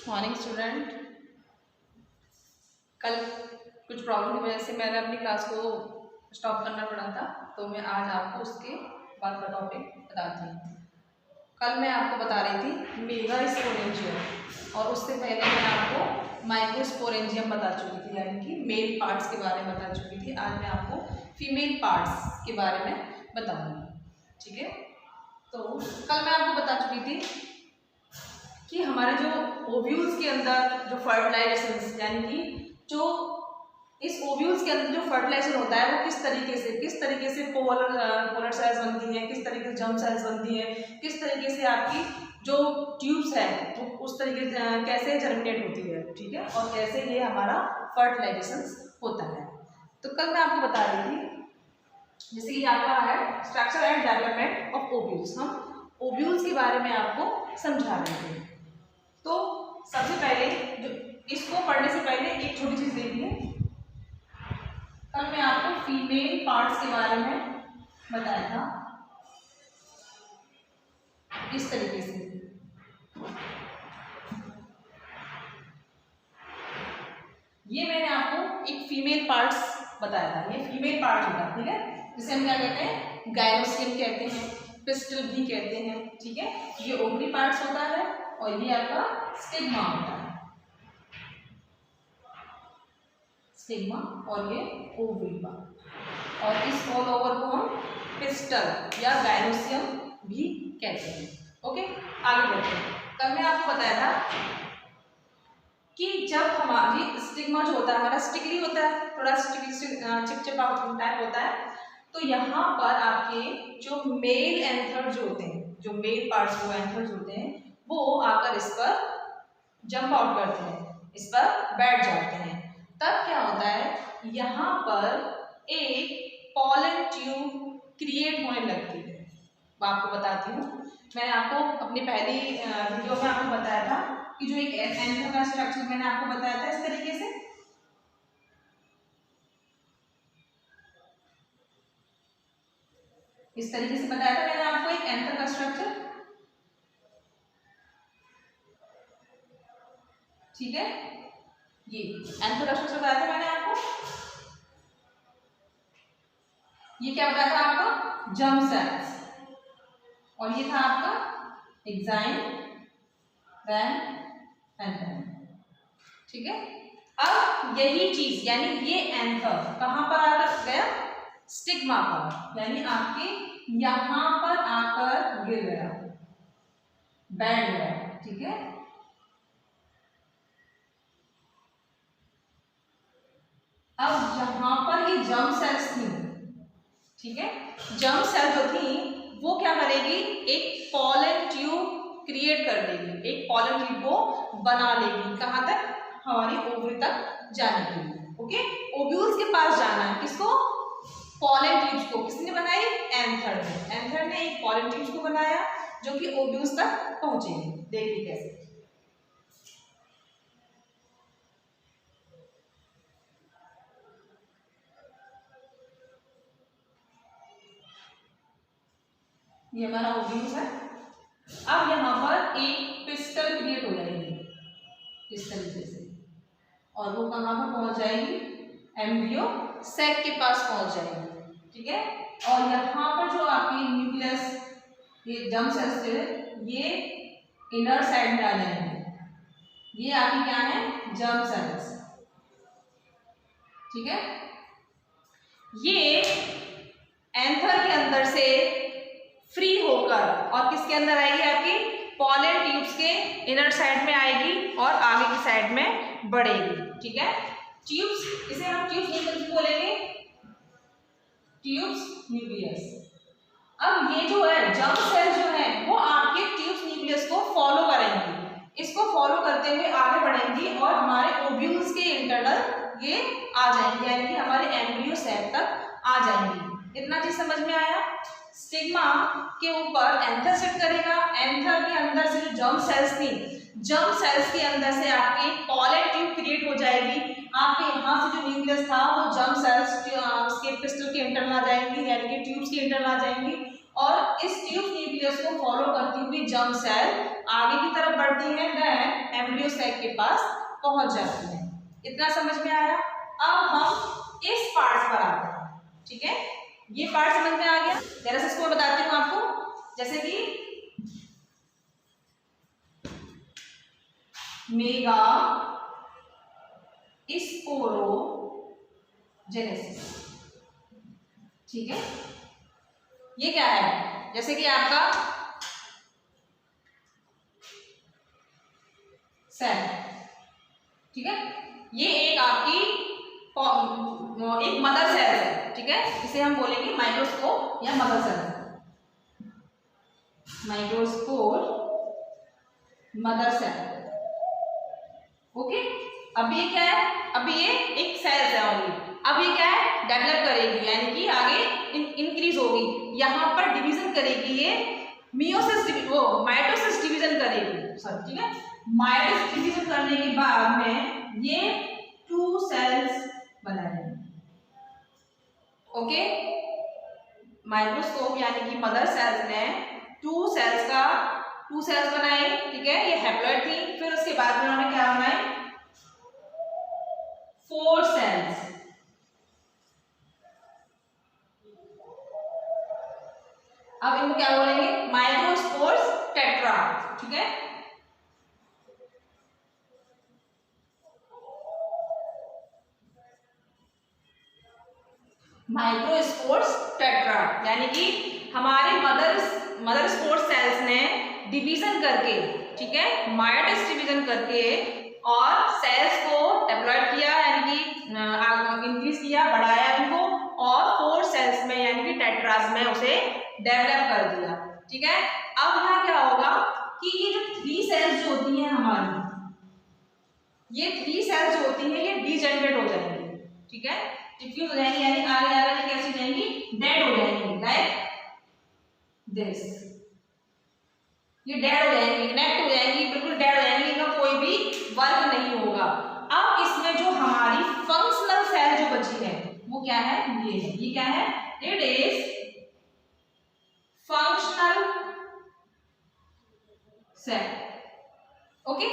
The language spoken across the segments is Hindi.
Morning student. कल कुछ प्रॉब्लम की वजह से मैंने अपनी क्लास को स्टॉप करना पड़ा था, तो मैं आज आपको उसके बाद का टॉपिक बताती हूँ। कल मैं आपको बता रही थी मेगा स्पोरेंजियम और उससे पहले मैं आपको माइक्रो स्पोरेंजियम बता चुकी थी, यानी कि मेल पार्ट्स के बारे में बता चुकी थी। आज मैं आपको फीमेल पार्ट्स के बारे में बताऊँगी, ठीक है। तो कल मैं आपको बता चुकी थी कि हमारे जो ओव्यूल्स के अंदर जो फर्टिलाइजेशन, यानी कि जो इस ओव्यूल्स के अंदर जो फर्टिलाइजेशन होता है वो किस तरीके से पोलर सेल्स बनती हैं, किस तरीके से जर्म सेल्स बनती हैं, किस तरीके से आपकी जो ट्यूब्स है तो उस तरीके से कैसे जर्मिनेट होती है, ठीक है, और कैसे ये हमारा फर्टिलाइजेशन होता है। तो कल मैं आपको बता रही थी जैसे कि आपका है structure and development of ovules. हम ओव्यूल्स के बारे में आपको समझा रहे थे। तो सबसे पहले जो इसको पढ़ने से पहले एक छोटी चीज देखिए। कल मैं आपको फीमेल पार्ट्स के बारे में बताया था इस तरीके से। ये मैंने आपको एक फीमेल पार्ट्स बताया था, ये फीमेल पार्ट होता है, ठीक है, जिसे हम क्या कहते हैं, गायनोसियम कहते हैं, पिस्टल भी कहते हैं, ठीक है। ये ओवरी पार्ट्स होता है और ये आपका स्टिग्मा होता है, स्टिग्मा, और ये ओवरी पार्ट, और इस ऑल ओवर को हम पिस्टल या गायनोसियम भी कहते हैं। ओके, आगे बढ़ते हैं। कल मैं आपको बताया था कि जब हमारी स्टिग्मा जो होता है हमारा स्टिकली होता है, थोड़ा चिपचिपा टाइप होता है, तो यहाँ पर आपके जो मेल एंथर जो होते हैं, जो मेल पार्ट्स वो एंथर्स होते हैं, वो आकर इस पर जंप आउट करते हैं, इस पर बैठ जाते हैं। तब क्या होता है, यहाँ पर एक पॉलन ट्यूब क्रिएट होने लगती है। मैं आपको बताती हूँ, मैंने आपको अपनी पहली वीडियो में आपको बताया था कि जो एक एंथर का स्ट्रक्चर मैंने आपको बताया था इस तरीके से, बताया था मैंने आपको एक एंथर का स्ट्रक्चर, ठीक है। ये एंथर का स्ट्रक्चर बताया था मैंने आपको। ये क्या बताया था आपका, जर्म सेल्स, और ये था आपका एग्जाइम, देन एंथर, ठीक है। अब यही चीज यानी ये एंथर कहां पर आकर गया, स्टिग्मा पर, यानी आपके यहां पर आकर गिर गया, बैठ गया, ठीक है। अब यहां पर ये जर्म सेल्स थी, ठीक है, जर्म सेल जो थी वो क्या करेगी, एक पॉलन ट्यूब क्रिएट कर देगी, एक पॉलन ट्यूब को बना लेगी, कहां तक, हमारी ओवरी तक जाने के लिए। ओके, ओव्यूल्स के पास जाना है, किसको, पॉलन ट्यूब्स को। किसने बनाई, एंथर ने। एंथर ने एक पॉलन ट्यूब्स को बनाया जो कि ओव्यूल्स तक पहुंचेगी। देखिए कैसे, ये हमारा ओव्यूल्स है। अब यहाँ पर एक पिस्टल क्रिएट हो जाएगी इस तरीके से, और वो कहाँ पर पहुंच जाएगी, एम्ब्रियो सैक के पास पहुंच जाएगी, ठीक है। और यहाँ पर जो आपकी न्यूक्लियस, ये जर्म सेल्स थे, ये इनर साइड में आ जाएंगे, ये आपकी क्या है, जर्म सेल्स, ठीक है। ये एंथर के अंदर से फ्री होकर और किसके अंदर आएगी, आपकी पॉलन ट्यूब्स के इनर साइड में आएगी और आगे की साइड में बढ़ेगी, ठीक है। ट्यूब्स, इसे हम ट्यूब्स न्यूक्लियस बोलेंगे, ट्यूब्स न्यूक्लियस। अब ये जो है जर्म सेल जो है वो आपके ट्यूब्स न्यूक्लियस को फॉलो करेंगी, इसको फॉलो करते हुए आगे बढ़ेंगी और हमारे ओव्यूल्स के इंटरनल ये आ जाएंगे, यानी कि हमारे एम्ब्रियो सैक तक आ जाएंगी। इतना चीज समझ में आया। स्टिग्मा के ऊपर एंथर सेट करेगा, एंथर के अंदर से जो जर्म सेल्स थी, जर्म सेल्स के अंदर से आपकी पॉलन ट्यूब क्रिएट हो जाएगी। आपके यहाँ से जो न्यूक्लियस था वो जर्म सेल्स उसके पिस्टल के इंटरनल आ जाएंगी, यानी कि ट्यूब्स के इंटरनल आ जाएंगी, और इस ट्यूब न्यूक्लियस को फॉलो करती हुई जर्म सेल आगे की तरफ बढ़ती है, देन एम्ब्रियो सैक के पास पहुंच जाती है। इतना समझ में आया? अब हम इस पार्ट पर आते हैं, ठीक है? ये पार्ट समझ में आ गया? जरा से इसको बताती हूँ आपको, जैसे कि मेगा स्पोरोजेनेसिस, ठीक है? ये क्या है? जैसे कि आपका सेल, ठीक है? ये एक आपकी एक मदर सेल है, ठीक है? इसे हम बोलेंगे माइक्रोस्कोप या mother cell, microscope mother cell. Okay, अब ये क्या है? अभी ये एक सेल है ओनली। अब ये क्या है? डेवलप करेगी, यानी कि आगे इंक्रीज होगी, यहाँ पर डिवीजन करेगी, ये मियोसिस वो माइटोसिस डिवीजन करेगी, सॉरी, ठीक है? माइटोसिस डिवीजन करने के बाद में ये 2 सेल्स बनाएंगे। ओके, माइक्रोस्कोप यानी कि मदर सेल्स ने 2 सेल्स बनाए, ठीक है? ये हैप्लॉइड थी, फिर उसके बाद में उन्होंने क्या बनाए? 4 सेल्स। अब इनको क्या बोलेंगे? माइक्रोस्पोर्स टेट्रा, ठीक है? माइक्रोस्पोर्स टेट्रा, यानी कि हमारे मदर स्पोर्स सेल्स ने डिवीजन करके, ठीक है, माइटोसिस डिवीजन करके और सेल्स को डेवलप किया, यानी कि इंक्रीज किया, बढ़ाया इनको, और 4 सेल्स में यानी कि टेट्रास में उसे डेवलप कर दिया, ठीक है? अब यहाँ क्या होगा कि ये जो 3 सेल्स जो होती हैं हमारी, ये 3 सेल्स जो होती हैं ये डीजेनरेट हो जाएंगी, ठीक है? डिफ्यूज हो जाएंगी, यानी आगे आगे कैसी हो जाएंगी? डेड हो जाएंगी, लाइक दिस। ये डेड हो जाएंगी, इनएक्ट हो जाएंगी, बिल्कुल डेड हो जाएंगी, इनका कोई भी वर्क नहीं होगा। अब इसमें जो हमारी फंक्शनल सेल जो बची है वो क्या है? ये है। ये क्या है? It is functional cell. Okay,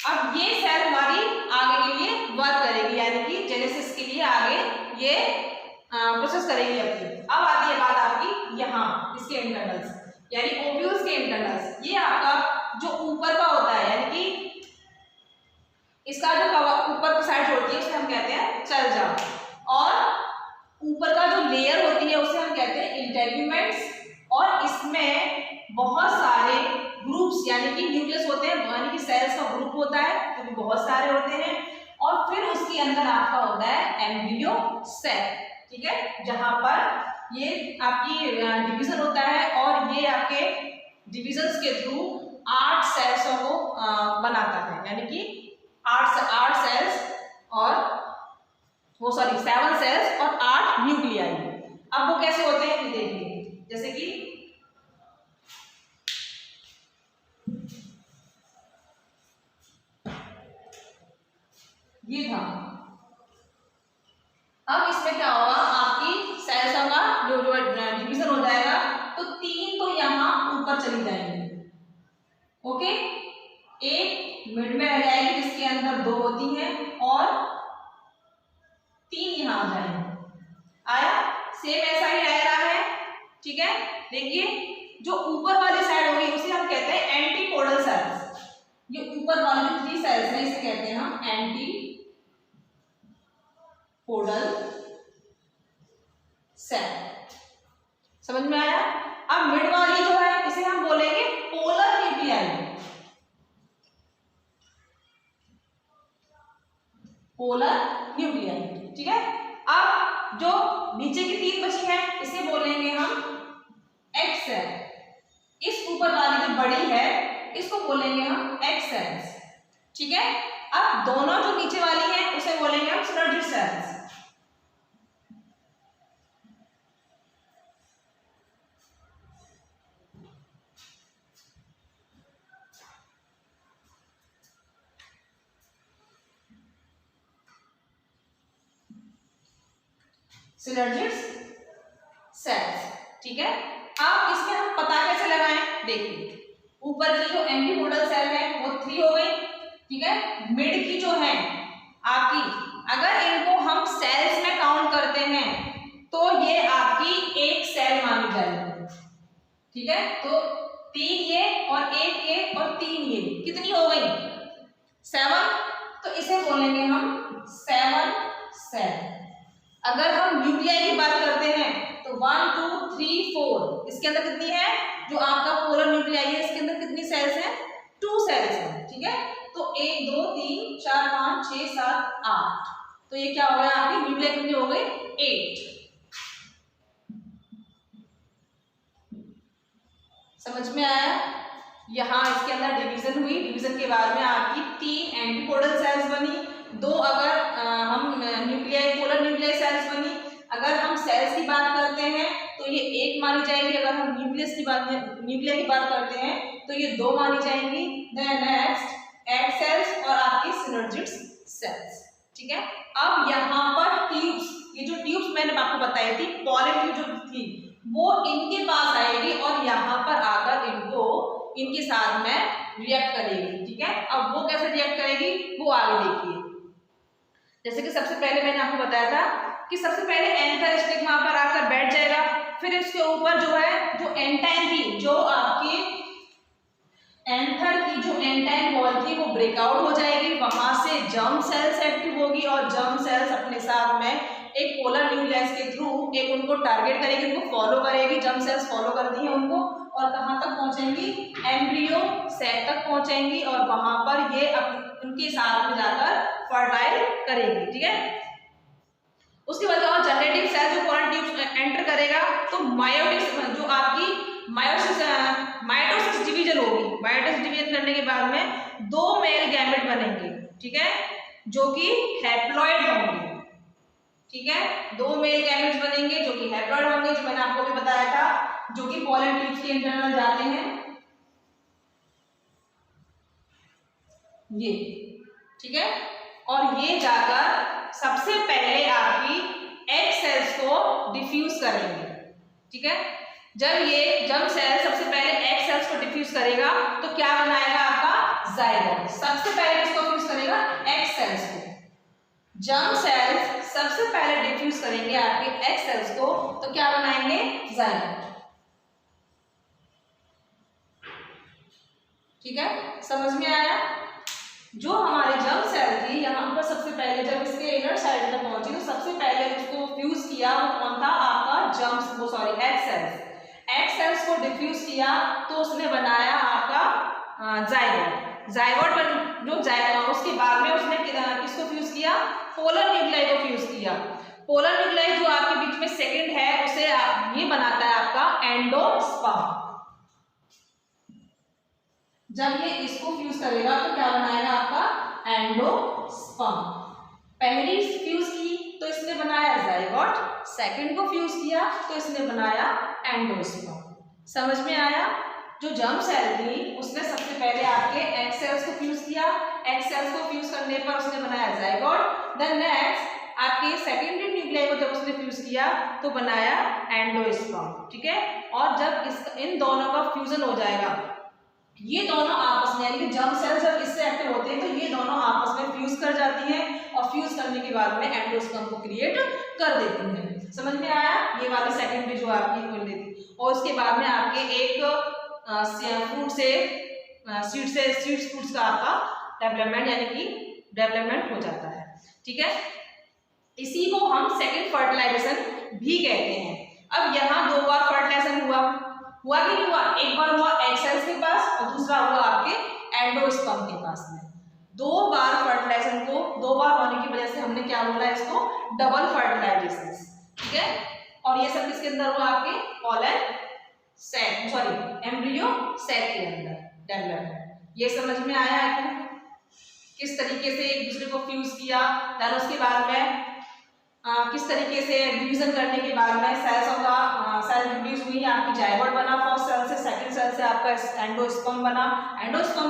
अब ये सेल हमारी आगे के लिए वर्क करेगी, यानी कि जेनेसिस के लिए आगे ये प्रोसेस करेगी अपनी। अब आती है बात आपकी यहाँ इसके इंटरनल्स, यानी ओव्यूल्स के इंटरनल्स। ये आपका जो ऊपर का होता है, यानी कि इसका जो ऊपर की साइड होती है उसे हम कहते हैं चलजा, और ऊपर का जो लेयर होती है उसे हम कहते हैं इंटेग्यूमेंट्स। और इसमें बहुत सारे ग्रुप्स यानी कि न्यूक्लियस होते हैं, यानी कि सेल्स का ग्रुप होता है, जो कि बहुत सारे होते हैं। और फिर उसके अंदर आपका होता है एम्ब्रियो सैक, ठीक है, जहां पर ये आपकी डिवीजन होता है, और ये आपके डिविजन्स के थ्रू 8 सेल्सों को बनाता है, यानी कि 8 सेल्स और वो सॉरी 7 सेल्स और 8 न्यूक्लियाई। अब वो कैसे होते हैं ये देखिए, जैसे कि ये था। अब इसमें क्या होगा? आपकी सेल्सों का जो डिवीजन हो जाएगा, तो 3 तो यहाँ ऊपर चली जाएंगी, ओके, एक मिड में रह जाएगी जिसके अंदर 2 होती हैं, और 3 यहाँ आ जाएंगे। आया? सेम ऐसा ही रह रहा है, ठीक है? देखिए, जो ऊपर वाली साइड होगी उसे हम कहते हैं एंटीपोडल सेल्स। ये ऊपर वाली 3 सेल्स हैं, इसे कहते हैं हम एंटीपोडल सेल। समझ में आया? अब मिड वाली जो है इसे हम बोलेंगे पोलर न्यूक्लियाई, पोलर न्यूक्लियाई, ठीक है? अब जो नीचे की 3 बची हैं इसे बोलेंगे हम एक्स सेल। इस ऊपर वाली जो बड़ी है इसको बोलेंगे हम एक्स सेल्स, ठीक है? अब दोनों जो नीचे वाली है उसे बोलेंगे हम सिनर्जी सेल्स। सिनर्जिस सेल्स, ठीक है? अब देखिए ऊपर की जो एंटीपोडल सेल है वो 3 हो गई, ठीक है। मिड की जो है आपकी, अगर इनको हम सेल्स में काउंट करते हैं तो ये आपकी एक सेल मानी जाएगी, ठीक है। तो 3 ये और 1 ये और 3 ये कितनी हो गई 7, तो इसे बोलेंगे हम 7 सेल। अगर हम न्यूक्लियाई की बात करते हैं तो 1 2 3 4, इसके अंदर कितनी है, जो आपका पोलर न्यूक्लियाई है इसके अंदर कितनी सेल्स हैं, 2 सेल्स हैं, ठीक है। तो 1 2 3 4 5 6 7 8, तो ये क्या हो गया आपकी न्यूक्लियाई कितनी हो गई 8। समझ में आया। यहाँ इसके अंदर डिवीजन हुई, डिवीजन के बाद में आपकी 3 एंटीपोडल सेल्स बनी, 2 अगर हम न्यूक्लियाई पोलर न्यूक्लियाई सेल्स बनी। अगर हम सेल्स की बात करते हैं तो ये 1 मानी जाएगी, अगर हम न्यूक्लियाई की बात करते हैं तो ये 2 मानी जाएंगी। देन नेक्स्ट एग सेल्स और आपकी सिनर्जिड सेल्स, ठीक है। अब यहाँ पर ट्यूब्स, ये जो ट्यूब्स मैंने आपको बताई थी पॉलन ट्यूब जो थी वो इनके पास आएगी और यहाँ पर आकर इनके साथ में रिएक्ट करेगी, ठीक है। अब वो कैसे रिएक्ट करेगी वो आगे देखिए। जैसे कि सबसे पहले मैंने आपको बताया था कि सबसे पहले एंथर स्टिग्मा पर आकर बैठ जाएगा, फिर इसके ऊपर जो है जो एंटाइन थी, जो आपकी एंथर की जो एंटाइन वॉल थी वो ब्रेकआउट हो जाएगी, वहां से जर्म सेल्स एक्टिव होगी और जर्म सेल्स अपने साथ में एक पोलर न्यूक्लियस के थ्रू एक उनको टारगेट करेगी, उनको फॉलो करेगी। जर्म सेल्स फॉलो करती हैं उनको और कहां तक पहुंचेंगी, एम्ब्रियो सेल तक पहुंचेंगी और वहां पर ये उनके साथ में जाकर फर्टाइल करेगी, ठीक है। उसके बाद जनरेटिव सेल जो पोलर ट्यूब एंटर करेगा तो मायोसिस जो आपकी माइटोसिस डिवीजन होगी। माइटोसिस डिवीजन करने के बाद में 2 मेल गैमेट बनेंगे, ठीक है, जो कि हैप्लॉइड होंगे, ठीक है। 2 मेल गैमेट्स बनेंगे जो कि हैप्लॉइड होंगे, जो मैंने आपको भी बताया था, जो कि पोलर ट्यूब्स के इंटरनल जाते हैं ये, ठीक है। और ये जाकर सबसे पहले आपकी एग सेल्स को डिफ्यूज करेंगे, ठीक है। जब सेल सबसे पहले एग सेल्स को डिफ्यूज करेगा तो क्या बनाएगा आपका जाइगोट। सबसे पहले किसको फ्यूज करेगा, एग सेल्स को। जर्म सेल्स सबसे पहले डिफ्यूज करेंगे आपके एग सेल्स को तो क्या बनाएंगे, जाइगोट, ठीक है। समझ में आया। जो हमारे जर्म सेल थी यहाँ पर सबसे पहले जब इसके इनर साइड तक पहुंची तो सबसे पहले उसको फ्यूज किया वो कौन था, आपका एग सेल्स। एग सेल्स को डिफ्यूज किया तो उसने बनाया आपका जाइगोट। जाइगोट उसके बाद में उसने किसको फ्यूज किया, पोलर न्यूक्लियाई को फ्यूज किया। पोलर न्यूक्लियाई जो आपके बीच में सेकंड है उसे ये बनाता है आपका एंडोस्पर्म। जब ये इसको फ्यूज करेगा तो क्या बनाएगा आपका एंडोस्पर्म। पहली फ्यूज की तो इसने बनाया जाइगोट, सेकंड को फ्यूज किया तो इसने बनाया एंडोस्पर्म। समझ में आया। जो जर्म सेल थी उसने सबसे पहले आपके एग सेल्स को फ्यूज किया, एग सेल्स को फ्यूज करने पर उसने बनाया जाइगोट। देन नेक्स्ट आपके सेकेंडरी न्यूक्लियाई को जब उसने फ्यूज किया तो बनाया एंडोस्पर्म, ठीक है। और जब इन दोनों का फ्यूजन हो जाएगा, ये दोनों आपस में यानी कि जर्म सेल्स जब इससे एक्टिव होते हैं तो ये दोनों आपस में फ्यूज कर जाती हैं और फ्यूज करने के बाद में एंडोस्पर्म को क्रिएट कर देती हैं। समझ में आया। ये वाली सेकेंडरी जो आपकी कर देती, और उसके बाद में आपके एक फ्रूट से सीड्स फ्रूट्स का आपका डेवलपमेंट यानी कि डेवलपमेंट हो जाता है, ठीक है। इसी को हम सेकेंड फर्टिलाइजेशन भी कहते हैं। अब यहाँ 2 बार फर्टिलाइजेशन हुआ कि नहीं हुआ, एक बार हुआ एग सेल्स के पास और दूसरा हुआ आपके एंडोस्पर्म के पास में। 2 बार फर्टिलाइजेशन को 2 बार होने की वजह से हमने क्या बोला इसको, डबल फर्टिलाइजेशन, ठीक है। और ये सब किसके अंदर हुआ, आपके पोलन सेल एम्ब्रियो सेल के अंदर डेवलपमेंट। ये समझ में आया है किस तरीके से एक दूसरे को फ्यूज किया। देन उसके बाद में किस तरीके से डिवीजन करने के बाद में सेल रिड्यूस हुई, आपकी जाइगोट बना फर्स्ट सेल से, सेकंड सेल से आपका एंडोस्पर्म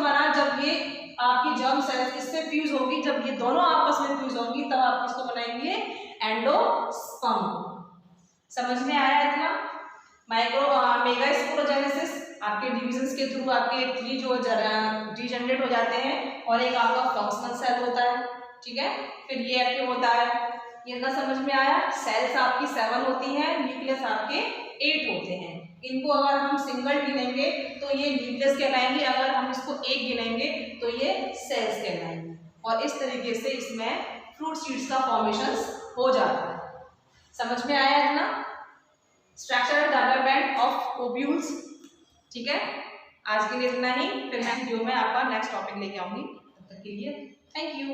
बना। जब ये आपकी जर्म सेल्स इससे फ्यूज होगी, जब ये दोनों आपस में फ्यूज होंगी तब आप इसको बनाएंगे एंडोस्पर्म। समझ में आया इतना। मेगास्पोरोजेनेसिस आपके डिविजन्स के थ्रू आपके 3 जो डीजनरेट हो जाते हैं और एक आपका फंक्शनल सेल होता है, ठीक है। फिर ये एक्टिव होता है, ये ना समझ में आया। सेल्स आपकी 7 होती हैं, न्यूक्लियस आपके 8 होते हैं। इनको अगर हम सिंगल गिनेंगे तो ये न्यूक्लियस कहलाएंगे, अगर हम इसको एक गिनेंगे तो ये सेल्स कहलाएंगे। और इस तरीके से इसमें फ्रूट सीड्स का फॉर्मेशन हो जाता है। समझ में आया है ना स्ट्रक्चरल डेवलपमेंट ऑफ ओव्यूल्स, ठीक है। आज के लिए इतना ही, फिर मैं वीडियो में आपका नेक्स्ट टॉपिक लेके आऊंगी। तब तक के लिए थैंक यू।